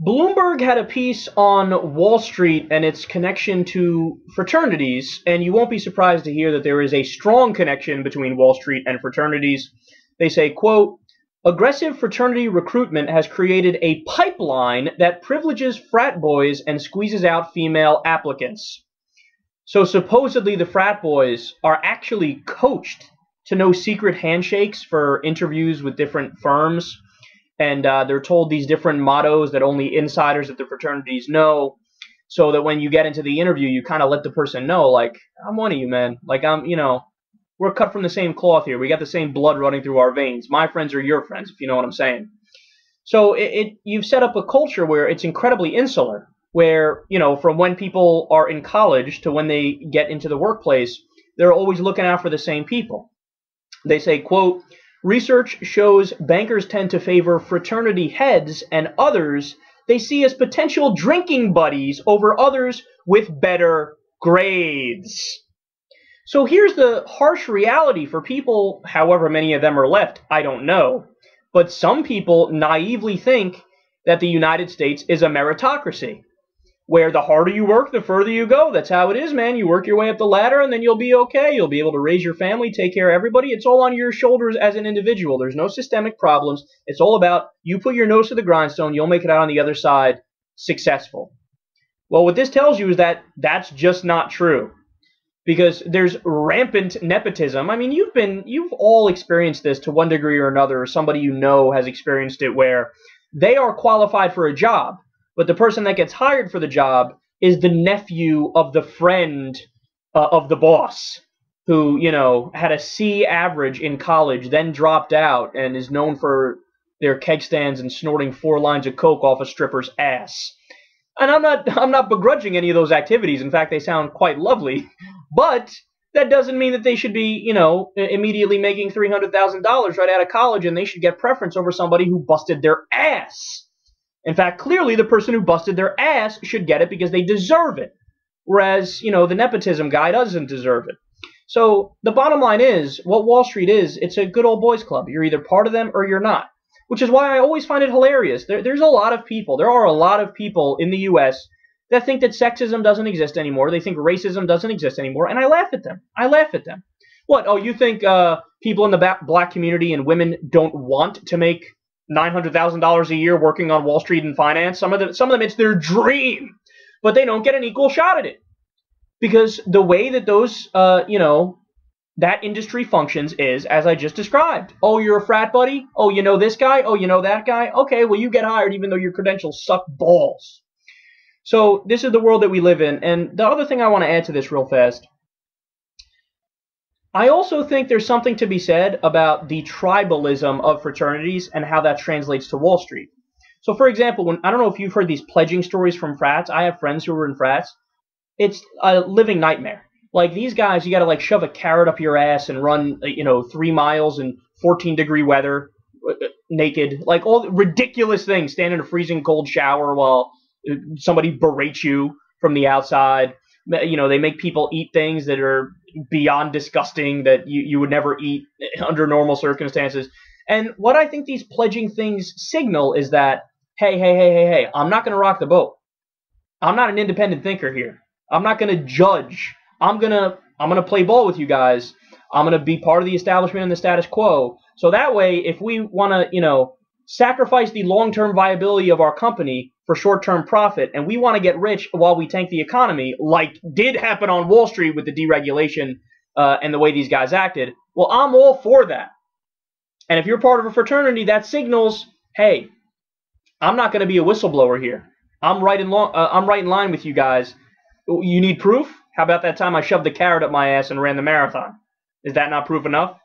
Bloomberg had a piece on Wall Street and its connection to fraternities, and you won't be surprised to hear that there is a strong connection between Wall Street and fraternities. They say, quote, aggressive fraternity recruitment has created a pipeline that privileges frat boys and squeezes out female applicants. So supposedly the frat boys are actually coached to know secret handshakes for interviews with different firms. And they're told these different mottos that only insiders at the fraternities know, so that when you get into the interview, you kind of let the person know, like, I'm one of you, man. Like, we're cut from the same cloth here. We got the same blood running through our veins. My friends are your friends, if you know what I'm saying. So you've set up a culture where it's incredibly insular, where, from when people are in college to when they get into the workplace, they're always looking out for the same people. They say, quote, research shows bankers tend to favor fraternity heads and others they see as potential drinking buddies over others with better grades. So here's the harsh reality for people, however many of them are left, I don't know. But some people naively think that the United States is a meritocracy, where the harder you work, the further you go. That's how it is, man. You work your way up the ladder, and then you'll be okay. You'll be able to raise your family, take care of everybody. It's all on your shoulders as an individual. There's no systemic problems. It's all about you put your nose to the grindstone, you'll make it out on the other side successful. Well, what this tells you is that that's just not true, because there's rampant nepotism. I mean, you've all experienced this to one degree or another, or somebody you know has experienced it, where they are qualified for a job, but the person that gets hired for the job is the nephew of the friend of the boss who, had a C average in college, then dropped out and is known for their keg stands and snorting 4 lines of coke off a stripper's ass. And I'm not begrudging any of those activities. In fact, they sound quite lovely. But that doesn't mean that they should be, immediately making $300,000 right out of college, and they should get preference over somebody who busted their ass. In fact, clearly the person who busted their ass should get it because they deserve it, whereas, the nepotism guy doesn't deserve it. So the bottom line is, what Wall Street is, it's a good old boys club. You're either part of them or you're not, which is why I always find it hilarious. There are a lot of people in the U.S. that think that sexism doesn't exist anymore. They think racism doesn't exist anymore, and I laugh at them. What, oh, you think people in the black community and women don't want to make $900,000 a year working on Wall Street and finance? Some of them, it's their dream, but they don't get an equal shot at it, because the way that those, that industry functions is as I just described. Oh, you're a frat buddy? Oh, you know this guy? Oh, you know that guy? Okay, well, you get hired even though your credentials suck balls. So this is the world that we live in. And the other thing I want to add to this real fast, I also think there's something to be said about the tribalism of fraternities and how that translates to Wall Street. So, for example, I don't know if you've heard these pledging stories from frats. I have friends who are in frats. It's a living nightmare. Like, these guys, you got to, shove a carrot up your ass and run, 3 miles in 14-degree weather, naked. Like, all ridiculous things. Stand in a freezing cold shower while somebody berates you from the outside. They make people eat things that are beyond disgusting that you would never eat under normal circumstances. And what I think these pledging things signal is that, hey, I'm not going to rock the boat. I'm not an independent thinker here. I'm not going to judge. I'm going to play ball with you guys. I'm going to be part of the establishment and the status quo. So that way, if we want to, sacrifice the long-term viability of our company for short-term profit, and we want to get rich while we tank the economy, like did happen on Wall Street with the deregulation and the way these guys acted, well, I'm all for that. And if you're part of a fraternity, that signals, hey, I'm not going to be a whistleblower here. I'm right in line with you guys. You need proof? How about that time I shoved the carrot up my ass and ran the marathon? Is that not proof enough?